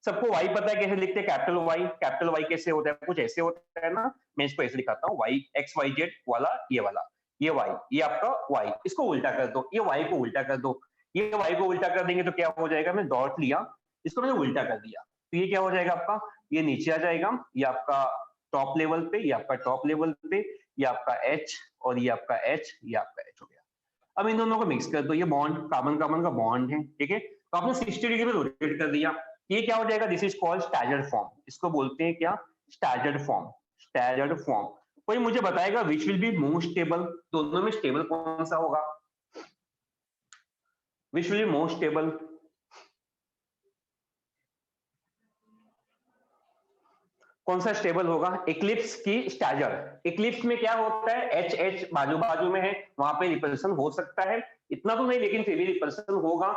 Speaker 2: सबको Y पता है कैसे लिखते हैं, कैपिटल Y कैसे होता है, कुछ ऐसे होता है ना, मैं इसको ऐसे दिखाता हूँ, Y XYZ वाला, ये वाला, ये Y, ये आपका Y, इसको उल्टा कर दो, ये Y को उल्टा कर दो, ये Y को उल्टा कर देंगे तो क्या हो जाएगा, मैं डॉट लिया, इसको मैंने उल्टा कर दिया, तो ये क्या हो जाएगा आपका, ये नीचे आ जाएगा, ये आपका टॉप लेवल पे, ये आपका टॉप लेवल पे, ये आपका H और ये आपका H, ये आपका H हो गया। अब इन दोनों को मिक्स कर दो, ये बॉन्ड कार्बन कार्बन का बॉन्ड है, ठीक है। तो आपने 60 डिग्री में रोटेट कर दिया, ये क्या हो जाएगा, this is called staggered form, इसको बोलते हैं क्या, स्टैगर्ड फॉर्म, स्टैगर्ड फॉर्म। कोई मुझे बताएगा which will be more stable, दोनों में स्टेबल कौन सा होगा, which will be more stable, कौन सा स्टेबल होगा, इक्लिप्स की स्टैगर। इक्लिप्स में क्या होता है, एच एच बाजू बाजू में है, वहां पे रिपल्सन हो सकता है, इतना तो नहीं लेकिन फिर भी रिपल्सन होगा।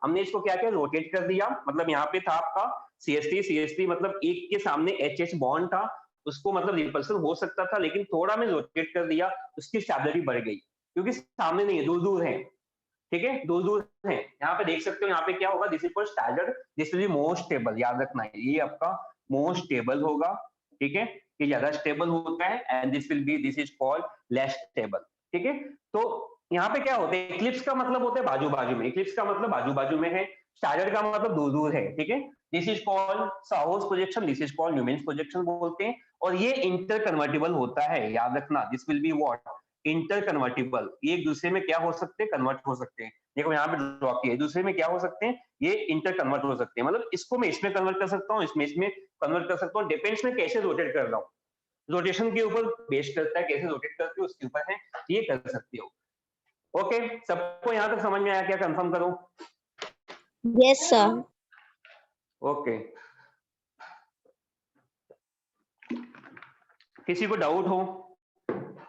Speaker 2: हमने इसको क्या किया, रोटेट कर दिया, मतलब यहाँ पे था आपका CH3 मतलब एक के सामने एच बॉन्ड था, उसको मतलब रिपल्सन हो सकता था, लेकिन थोड़ा मैं रोटेट कर दिया, उसकी स्टेबिलिटी बढ़ गई, क्योंकि सामने नहीं है, दूर दूर है, ठीक है, दूर दूर है। यहाँ पे देख सकते हो, यहाँ पे क्या होगा, this is called staggered, this will be more stable, याद रखना है, ये आपका मोर स्टेबल होगा, ठीक है, ये ज्यादा स्टेबल होता है, and this is called less stable, ठीक है। तो यहाँ पे क्या होता है, इक्लिप्स का मतलब होता है बाजू बाजू में, इक्लिप्स का मतलब बाजू बाजू में है, स्टैगर्ड का मतलब दूर दूर है, ठीक है। This is called showers projection, this is called lumens projection बोलते हैं, और ये इंटर कन्वर्टिबल होता है, याद रखना, this will be what, inter convertible, ये एक दूसरे में क्या हो सकते हैं, कन्वर्ट हो सकते हैं, देखो यहाँ पे ड्रॉ किया, एक दूसरे में क्या हो सकते हैं, ये इंटर कन्वर्ट हो सकते हैं, मतलब इसको मैं इसमें कन्वर्ट कर सकता हूँ, इसमें कन्वर्ट कर सकता हूँ, डिपेंड्स में कैसे रोटेट कर रहा हूँ, रोटेशन के ऊपर बेस करता है, कैसे रोटेट करते हो उसके ऊपर है, ये कर सकते हो। ओके, सबको यहाँ तक समझ में आया क्या, कंफर्म करो।
Speaker 3: Yes sir.
Speaker 2: ओके, किसी को डाउट हो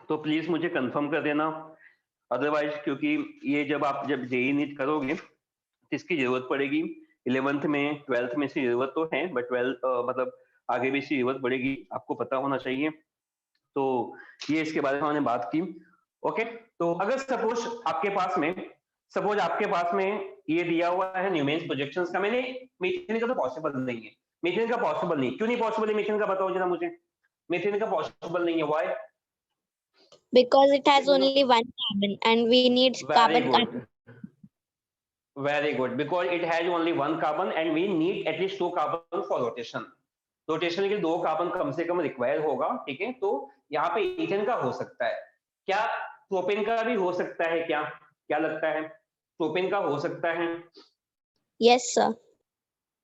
Speaker 2: तो प्लीज मुझे कंफर्म कर देना, अदरवाइज क्योंकि ये जब जेईई नीट करोगे तो इसकी जरूरत पड़ेगी, 11th में 12th में इसकी जरूरत तो है, बट 12 मतलब आगे भी इसकी जरूरत पड़ेगी, आपको पता होना चाहिए, तो ये इसके बारे में हमने बात की। ओके, तो अगर सपोज आपके पास में ये दिया हुआ है न्यूमेन्स प्रोजेक्शंस का। मैंने मीथेन का तो पॉसिबल नहीं है, मीथेन का पॉसिबल नहीं, क्यों नहीं पॉसिबल है मीथेन का, बताओ जरा मुझे। मीथेन का पॉसिबल नहीं है, why?
Speaker 3: Because it has only one carbon and we need
Speaker 2: very
Speaker 3: carbon.
Speaker 2: Good, very good, because it has only one carbon and we need at least 2 carbon for rotation। Rotation के लिए 2 carbon कम से कम require होगा, ठीक है। तो यहाँ पे ethane का हो सकता है क्या, प्रोपेन का भी हो सकता है क्या, क्या लगता है? प्रोपेन का हो सकता है,
Speaker 3: Yes, sir.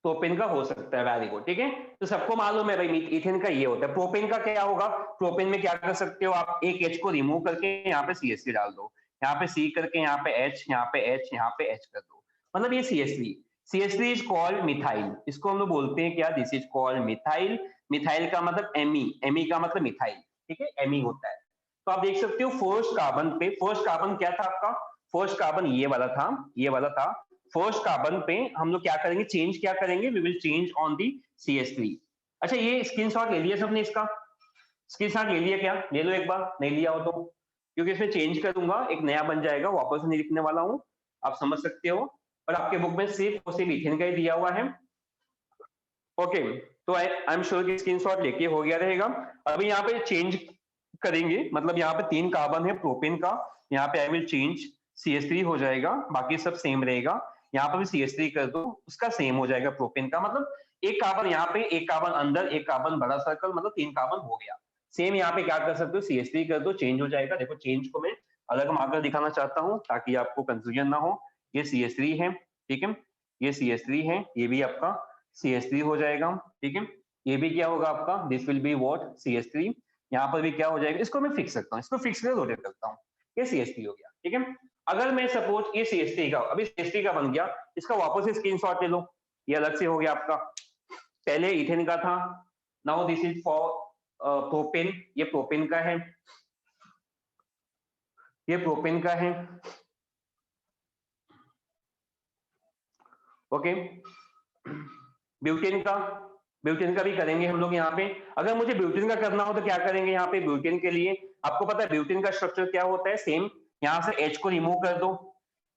Speaker 2: प्रोपेन का हो सकता है, वेरी गुड, ठीक है। तो सबको मालूम है भाई इथेन का ये होता है। प्रोपेन का क्या होगा? प्रोपेन में क्या कर सकते हो आप, एक H को रिमूव करके यहाँ पे CH3 डाल दो, यहाँ पे C करके यहाँ पे H, यहाँ पे H, यहाँ पे H कर दो, मतलब ये CH3। CH3 is called methyl, इसको हम लोग बोलते हैं क्या, this is called methyl. Methyl का मतलब Me का मतलब मिथाइल, ठीक है, Me होता है। तो आप देख सकते हो फर्स्ट कार्बन पे, फर्स्ट कार्बन क्या था आपका, फर्स्ट कार्बन ये वाला था, ये वाला था। फर्स्ट कार्बन पे हम लोग क्या करेंगे, चेंज क्या करेंगे, we will change on the CH3। अच्छा, ये स्क्रीनशॉट ले लिया सबने इसका, स्क्रीनशॉट ले लिया क्या, ले लो एक बार, नहीं लिया हो तो, क्योंकि इसमें चेंज करूंगा, एक नया बन जाएगा, वापस नहीं लिखने वाला हूं, आप समझ सकते हो। और आपके बुक में सिर्फ और सिर्फ इथेन का ही दिया हुआ है। ओके, तो आई एम श्योर कि स्क्रीनशॉट लेके हो गया रहेगा। अभी यहाँ पे चेंज करेंगे, मतलब यहाँ पे 3 कार्बन है प्रोपेन का, यहाँ पे आई विल चेंज, CH3 हो जाएगा, बाकी सब सेम रहेगा। यहाँ पर भी CH3 कर दो, उसका सेम हो जाएगा प्रोपेन का, मतलब एक कार्बन यहाँ पे, एक कार्बन अंदर, एक कार्बन बड़ा सर्कल, मतलब 3 कार्बन हो गया। सेम यहाँ पे क्या कर सकते हो, CH3 कर दो, चेंज हो जाएगा। देखो चेंज को मैं अलग मार्कर दिखाना चाहता हूँ ताकि आपको कंफ्यूजन ना हो। ये CH3 है, ठीक है, ये CH3 है, ये भी आपका CH3 हो जाएगा, ठीक है। ये भी क्या होगा आपका, this will be what, CH3। यहाँ पर भी क्या हो जाएगा, इसको मैं फिक्स करता हूँ, इसको फिक्स करके रोटेट करता हूँ, ये CH3 हो गया, ठीक है। अगर मैं सपोज ये CH3 का, अभी CH3 का बन गया, इसका वापस से स्क्रीनशॉट ले लो, ये अलग से हो गया आपका। पहले इथेन का था, now this is for propane, ये प्रोपेन का है, ये प्रोपेन का है, ओके। ब्यूटेन का, ब्यूटेन का भी करेंगे हम लोग यहाँ पे। अगर मुझे ब्यूटेन का करना हो तो क्या करेंगे, यहाँ पे ब्यूटेन के लिए आपको पता है ब्यूटेन का स्ट्रक्चर क्या होता है, सेम। यहाँ से H को रिमूव कर दो,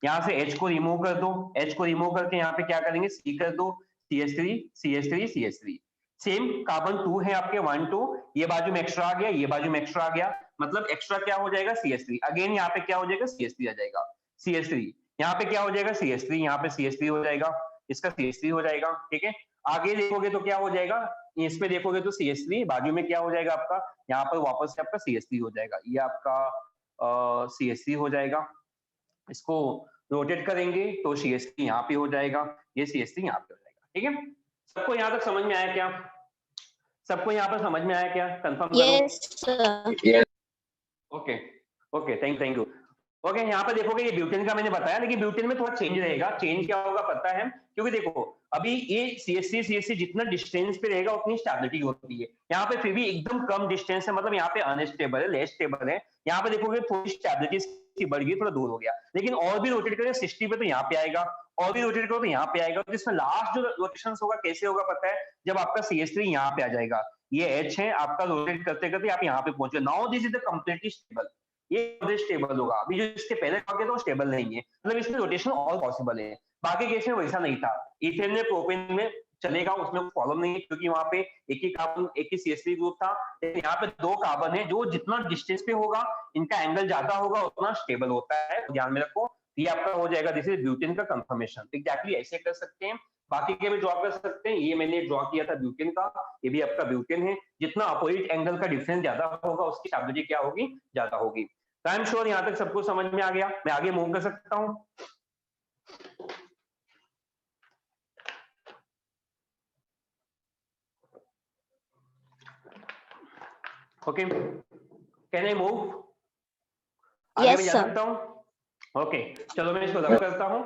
Speaker 2: यहाँ से H को रिमूव कर दो, H को रिमूव करके यहाँ पे क्या करेंगे, C कर दो, CH3 CH3 CH3। Same carbon 2 है आपके 1 2, ये बाजू में एक्स्ट्रा आ गया, ये बाजू में एक्स्ट्रा आ गया, मतलब एक्स्ट्रा क्या हो जाएगा, CH3। अगेन यहाँ पे क्या हो जाएगा, CH3 आ जाएगा, CH3। यहाँ पे क्या हो जाएगा, CH3, यहाँ पे CH3 हो जाएगा, इसका CH3 हो जाएगा, ठीक है। आगे देखोगे तो क्या हो जाएगा, इस पे देखोगे तो CH3, बाजू में क्या हो जाएगा आपका, यहाँ पर वापस से आपका CH3 हो जाएगा, ये आपका CH3 हो जाएगा। इसको रोटेट करेंगे तो CH3 यहाँ पे हो जाएगा, ये CH3 यहाँ पे हो जाएगा, ठीक है। सबको यहाँ तक समझ में आया क्या, सबको यहाँ पर समझ में आया क्या, कंफर्म करो।
Speaker 3: Yes, sir.
Speaker 2: Okay okay, thank you. Okay, यहाँ पे देखोगे ये ब्यूटेन का मैंने बताया, लेकिन ब्यूटेन में थोड़ा चेंज रहेगा। चेंज क्या होगा पता है, क्योंकि देखो अभी ये CH3 जितना डिस्टेंस पे रहेगा उतनी स्टेबिलिटी होती है। यहाँ पे फिर भी एकदम कम डिस्टेंस है, मतलब यहाँ पे अनस्टेबल है, लेस स्टेबल है। यहाँ पे देखोगे थोड़ी स्टेबिलिटी बढ़ गई, थोड़ा दूर हो गया। लेकिन और भी रोटेट करें 60 पे तो यहाँ पे आएगा, और भी रोटेट करो तो यहाँ पे आएगा। तो इसमें लास्ट जो रोटेशन होगा कैसे होगा पता है, जब आपका CH3 यहाँ पे आ जाएगा, ये H है आपका, रोटेट करते करते आप यहाँ पे पहुंचे। Now this is the completely stable, ये स्टेबल होगा। अभी जो इसके पहले था तो स्टेबल नहीं है, मतलब इसमें रोटेशन और पॉसिबल है। बाकी केस में वैसा नहीं था, इथेन में प्रोपेन में चलेगा, उसमें प्रॉब्लम नहीं है, क्योंकि वहां पे एक ही कार्बन, एक ही CH3 ग्रुप था। लेकिन यहाँ पे 2 कार्बन है, जो जितना डिस्टेंस पे होगा इनका एंगल ज्यादा होगा उतना स्टेबल होता है, ध्यान में रखो। ये आपका हो जाएगा, दिस इज ब्यूटेन का कंफर्मेशन। एग्जैक्टली ऐसे कर सकते हैं, बाकी के भी ड्रॉ कर सकते हैं। ये मैंने ड्रॉ किया था ब्यूटेन का, ये भी आपका ब्यूटेन है। जितना अपोजिट एंगल का डिफरेंस ज्यादा होगा उसकी स्टेबिलिटी क्या होगी, ज्यादा होगी। आई एम श्योर यहाँ तक सबको समझ में आ गया, मैं आगे मूव कर सकता हूँ। ओके, कैन आई मूव, आगे मैं
Speaker 3: Yes,
Speaker 2: जा
Speaker 3: sir.
Speaker 2: सकता हूँ। ओके, चलो मैं इसको रब करता हूँ।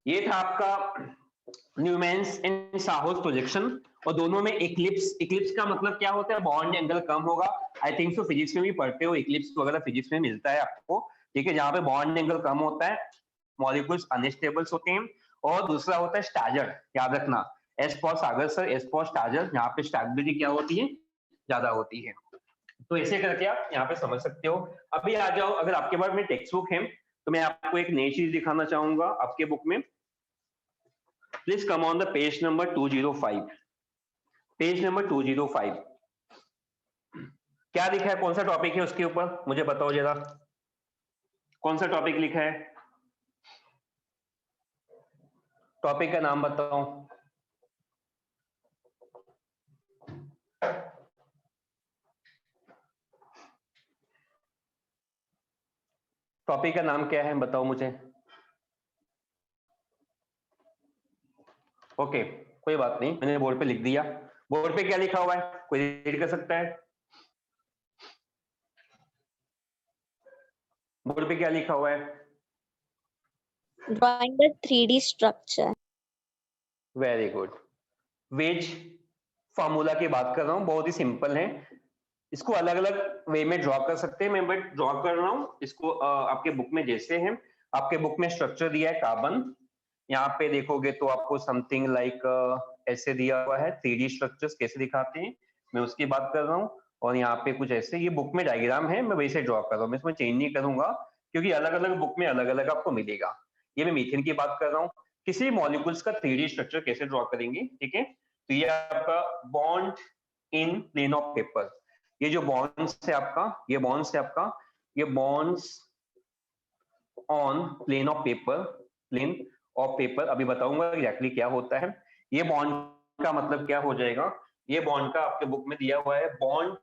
Speaker 2: ये था आपका न्यूमेंस एंड साहोस प्रोजेक्शन, और दोनों में इक्लिप्स। इक्लिप्स का मतलब क्या होता है, बॉन्ड एंगल कम होगा। आई थिंक सो फिजिक्स में भी पढ़ते हो, इक्लिप्स वगैरह फिजिक्स में मिलता है आपको, ठीक है, जहाँ पे बॉन्ड एंगल कम होता है, मॉलिक्यूल्स अनस्टेबल्स होते हैं। और दूसरा होता है स्टाजर, याद रखना, S for Sagar sir, S for stagger, यहाँ पे स्टेबिलिटी क्या होती है, ज्यादा होती है। तो ऐसे करके आप यहाँ पे समझ सकते हो। अभी आ जाओ, अगर आपके पास में टेक्स्ट बुक है तो मैं आपको एक नई चीज दिखाना चाहूंगा आपके बुक में। Please come on the page number 205। Page number 205 क्या लिखा है, कौन सा टॉपिक है उसके ऊपर मुझे बताओ जरा, कौन सा टॉपिक लिखा है, टॉपिक का नाम बताओ। टॉपिक का नाम क्या है बताओ मुझे। ओके कोई बात नहीं, मैंने बोर्ड पे लिख दिया। बोर्ड पे क्या लिखा हुआ है, कोई रीड कर सकता है? बोर्ड पे क्या लिखा हुआ है?
Speaker 3: Drawing the 3D structure.
Speaker 2: Very good. Wedge formula की बात कर रहा हूँ, बहुत ही सिंपल है। इसको अलग अलग वे में ड्रॉ कर सकते हैं, मैं बट ड्रॉ कर रहा हूँ इसको आपके बुक में जैसे है। आपके बुक में स्ट्रक्चर दिया है कार्बन, यहाँ पे देखोगे तो आपको समथिंग लाइक ऐसे दिया हुआ है। 3D स्ट्रक्चर्स कैसे दिखाते हैं मैं उसकी बात कर रहा हूँ। और यहाँ पे कुछ ऐसे, ये बुक में डायग्राम है, मैं वैसे ड्रॉ कर रहा हूँ, मैं इसमें चेंज नहीं करूंगा क्योंकि अलग अलग बुक में अलग अलग आपको मिलेगा। ये मैं मीथेन की बात कर रहा हूँ। किसी मॉलिक्यूल्स का 3D स्ट्रक्चर कैसे ड्रॉ करेंगे, ठीक है। तो ये आपका bond in plane of paper, ये जो बॉन्ड्स है आपका, ये बॉन्ड्स है आपका, ये bonds on plane of paper, plane of paper. अभी बताऊंगा एग्जैक्टली क्या होता है। ये बॉन्ड का मतलब क्या हो जाएगा, ये बॉन्ड का आपके बुक में दिया हुआ है बॉन्ड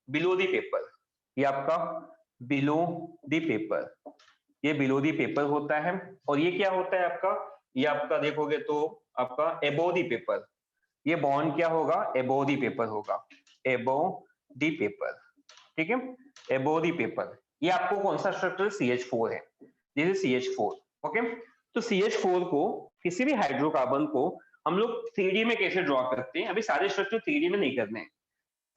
Speaker 2: बिलो दी पेपर, ये आपका बिलो दी पेपर, ये बिलो दी पेपर होता है। और ये क्या होता है आपका, ये आपका देखोगे तो आपका एबो दी पेपर, ये बॉन्ड क्या होगा, एबो दी पेपर होगा, एबो दी पेपर, ठीक है, एबो दी पेपर। ये आपको कौन सा स्ट्रक्चर, CH4 है, दिस इज CH4। ओके, तो CH4 को, किसी भी हाइड्रोकार्बन को हम लोग 3D में कैसे ड्रॉ करते हैं। अभी सारे स्ट्रक्चर 3D में नहीं करने हैं,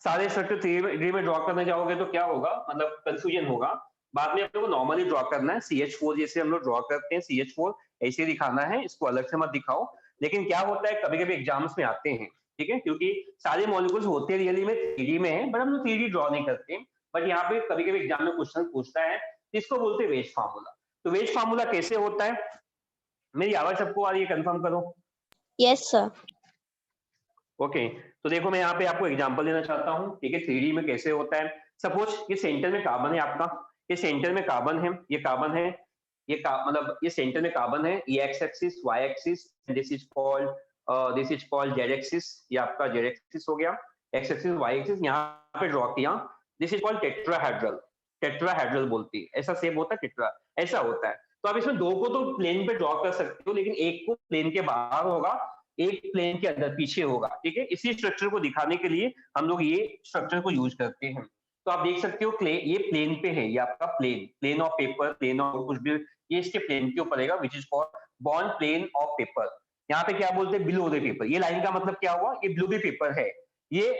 Speaker 2: सारे स्ट्रक्चर 3D में ड्रॉ करने जाओगे तो क्या होगा, मतलब कंफ्यूजन होगा। बाद में आप लोग को नॉर्मली ड्रॉ करना है, CH4 जैसे हम लोग ड्रॉ करते हैं, CH4 ऐसे दिखाना है, इसको अलग से मत दिखाओ। लेकिन क्या होता है, कभी कभी एग्जाम्स में आते हैं, ठीक है, क्योंकि सारे मॉलिक्यूल्स होते रियली में 3D में है, बट हम लोग 3D ड्रॉ नहीं करते। बट यहाँ पे कभी कभी एग्जाम में क्वेश्चन पूछता है, इसको बोलते हैं वेज फार्मूला। तो वेज फार्मूला कैसे होता है, मेरी आवाज सबको आ रही है, कंफर्म करो।
Speaker 3: Yes, sir.
Speaker 2: ओके तो देखो मैं यहाँ पे आपको एग्जांपल देना चाहता हूँ, ठीक है, 3D में कैसे होता है। सपोज ये सेंटर में कार्बन है आपका, ये सेंटर में कार्बन है, ये कार्बन है, मतलब ये सेंटर में कार्बन है, ये X axis, Y axis, this is called Z axis, ये आपका जेड एक्सिस हो गया, एक्स एक्सिस वाई एक्सिस यहाँ पे ड्रॉ किया। This is called tetrahedral, tetrahedral बोलती है, ऐसा शेप होता है टेट्रा, ऐसा होता है। तो आप इसमें दो को तो प्लेन पे ड्रॉ कर सकते हो, लेकिन एक को प्लेन के बाहर होगा, एक प्लेन के अंदर पीछे होगा, ठीक है। इसी स्ट्रक्चर को दिखाने के लिए हम लोग ये स्ट्रक्चर को यूज करते हैं। तो आप देख सकते हो ये प्लेन पे है, ये आपका plane, plane of paper, plane of कुछ भी, ये इसके प्लेन के ऊपर रहेगा, which is called bond plane of paper. यहाँ पे क्या बोलते हैं, बिलो द पेपर। ये लाइन का मतलब क्या हुआ, ये बिलो द पेपर है, ये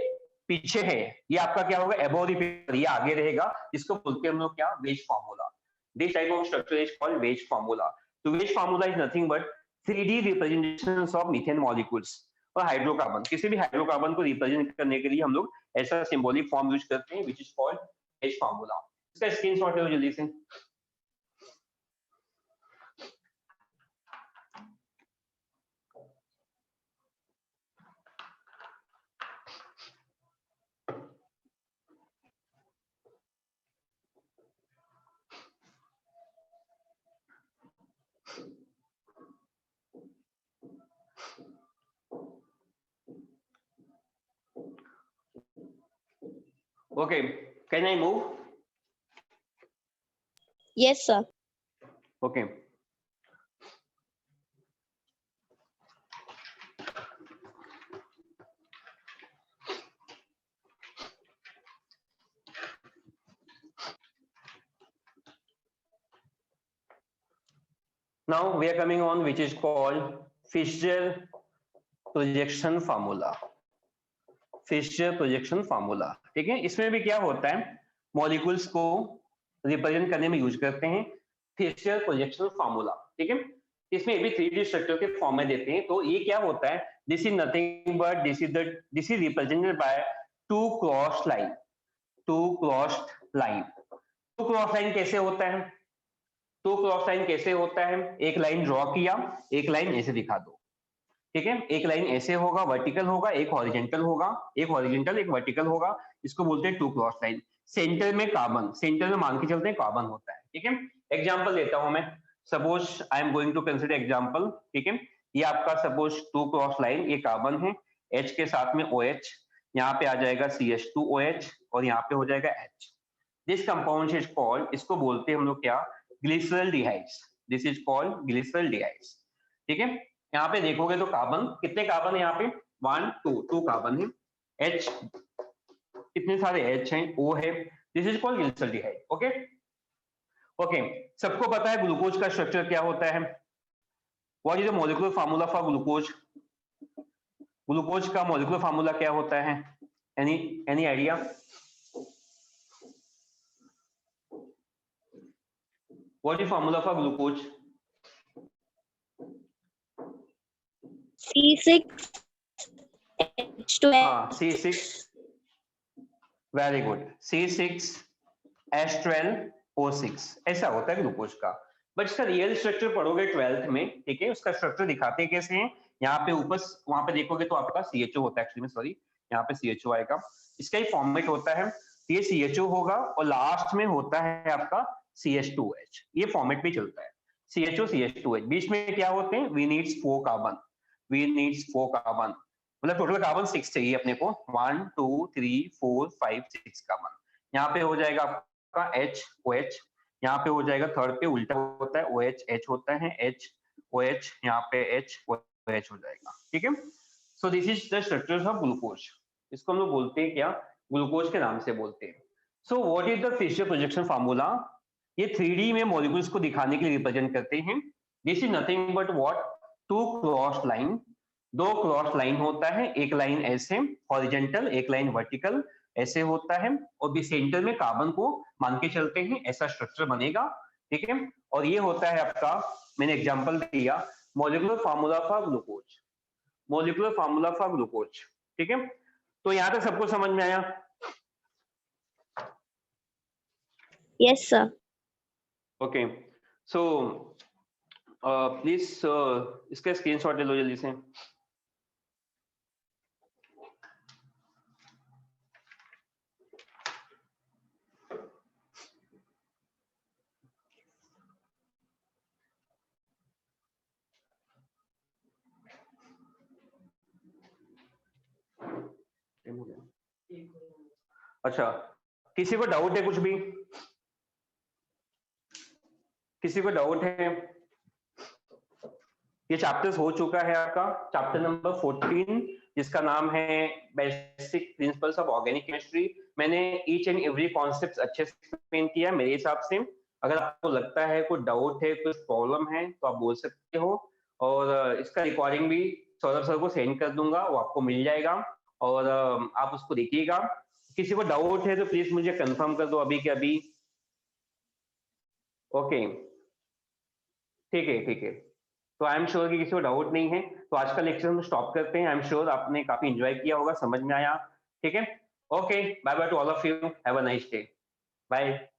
Speaker 2: पीछे है, ये आपका क्या होगा, अबव द पेपर, ये आगे रहेगा, इसको बोलते हैं हम लोग क्या, wedge formula. This type of structure is called wedge formula. तो wedge formula is nothing but 3D representation of methane molecules और हाइड्रोकार्बन। किसी भी हाइड्रोकार्बन को रिप्रेजेंट करने के लिए हम लोग ऐसा सिंबॉलिक फॉर्म यूज करते हैं, which is called wedge formula. इसका स्क्रीनशॉट लो जल्दी से। Okay, can I move?
Speaker 3: Yes, sir.
Speaker 2: Okay. Now we are coming on which is called Fischer projection formula. Fischer projection formula, ठीक है। इसमें भी क्या होता है, मॉलिक्यूल्स को रिप्रेजेंट करने में यूज करते हैं फिशर प्रोजेक्शन फार्मूला, ठीक है। इसमें भी 3D स्ट्रक्चर के फॉर्म में देते हैं। तो ये क्या होता है, this is nothing but this is represented by two cross line, two cross line. Two cross line कैसे होता है, टू क्रॉस लाइन कैसे होता है, एक लाइन ड्रॉ किया, एक लाइन ऐसे दिखा दो, ठीक है, एक लाइन ऐसे होगा, वर्टिकल होगा, एक हॉरिजेंटल होगा, एक हॉरिजेंटल एक वर्टिकल होगा, इसको बोलते हैं टू क्रॉस लाइन। सेंटर में कार्बन, सेंटर में मान के चलते हैं कार्बन होता है, ठीक है। एग्जांपल देता हूं मैं, suppose I am going to consider example, ठीक है। ये आपका सपोज टू क्रॉस लाइन, ये कार्बन है, H के साथ में OH, यहाँ पे आ जाएगा CH2OH और यहाँ पे हो जाएगा H। This compound is called, इसको बोलते हैं हम लोग क्या, ग्लिसरल्डिहाइड्स। दिस इज कॉल्ड ग्लिसरल्डिहाइड्स, ठीक है। यहाँ पे देखोगे तो कार्बन, कितने कार्बन है यहाँ पे, 1 2 कार्बन है, H कितने सारे H हैं, O है, this is called glyceraldehyde, okay. Okay, सबको पता है ग्लूकोज का स्ट्रक्चर क्या होता है, what is the molecular formula for glucose, glucose का मॉलिक्यूलर फार्मूला क्या होता है, any idea, what is formula for glucose,
Speaker 3: C6H12,
Speaker 2: हाँ C6, वेरी गुड, C6H12O6 ऐसा होता है ग्लूकोज का। बट इसका रियल स्ट्रक्चर पढ़ोगे 12th में, ठीक है, उसका स्ट्रक्चर दिखाते कैसे हैं, यहाँ पे ऊपर वहां पे देखोगे तो आपका CHO होता है, एक्चुअली में सॉरी, यहाँ पे CHO आएगा, इसका ही फॉर्मेट होता है, ये CHO होगा और लास्ट में होता है आपका CH2H, ये फॉर्मेट पे चलता है, CHO CH2H, बीच में क्या होते हैं, we needs 4 carbon, we needs 4 carbon, मतलब टोटल कार्बन 6 चाहिए अपने को, 1 2 3 4 5 6 कार्बन, यहाँ पे हो जाएगा आपका HOH, यहाँ पे हो जाएगा थर्ड पे उल्टा होता है, OH H होता है, HOH यहाँ पे HOH हो जाएगा, ठीक है। So this is the structure of glucose, इसको हम लोग बोलते हैं क्या, ग्लूकोज के नाम से बोलते हैं। So what is the Fischer projection formula, ये 3D में मॉलिक्यूल्स को दिखाने के लिए रिप्रेजेंट करते हैं। This is nothing but what, two cross line, दो क्रॉस लाइन होता है, एक लाइन ऐसे हॉरिजेंटल, एक लाइन वर्टिकल ऐसे होता है, और भी सेंटर में कार्बन को मान के चलते हैं, ऐसा स्ट्रक्चर बनेगा, ठीक है। और ये होता है आपका, मैंने एग्जांपल दिया, molecular formula for glucose, molecular formula for glucose, ठीक है। तो यहाँ तक सबको समझ में आया,
Speaker 3: yes sir.
Speaker 2: Okay. So please इसका स्क्रीनशॉट ले लो जल्दी से। अच्छा, किसी को डाउट है कुछ भी, किसी को डाउट है, ये चैप्टर्स हो चुका है आपका, चैप्टर नंबर 14 जिसका नाम है basic principles of organic chemistry. मैंने ईच एंड एवरी कॉन्सेप्ट अच्छे से एक्सप्लेन किया मेरे हिसाब से। अगर आपको लगता है कोई डाउट है, कुछ प्रॉब्लम है तो आप बोल सकते हो, और इसका रिकॉर्डिंग भी सौरभ सर को सेंड कर दूंगा, वो आपको मिल जाएगा और आप उसको देखिएगा। किसी को डाउट है तो प्लीज मुझे कंफर्म कर दो अभी के अभी। ओके, ठीक है ठीक है, तो आई एम श्योर कि किसी को डाउट नहीं है, तो आज का लेक्चर हम स्टॉप करते हैं। आई एम श्योर आपने काफी एंजॉय किया होगा, समझ में आया, ठीक है। Okay, bye bye to all of you, have a nice day, bye.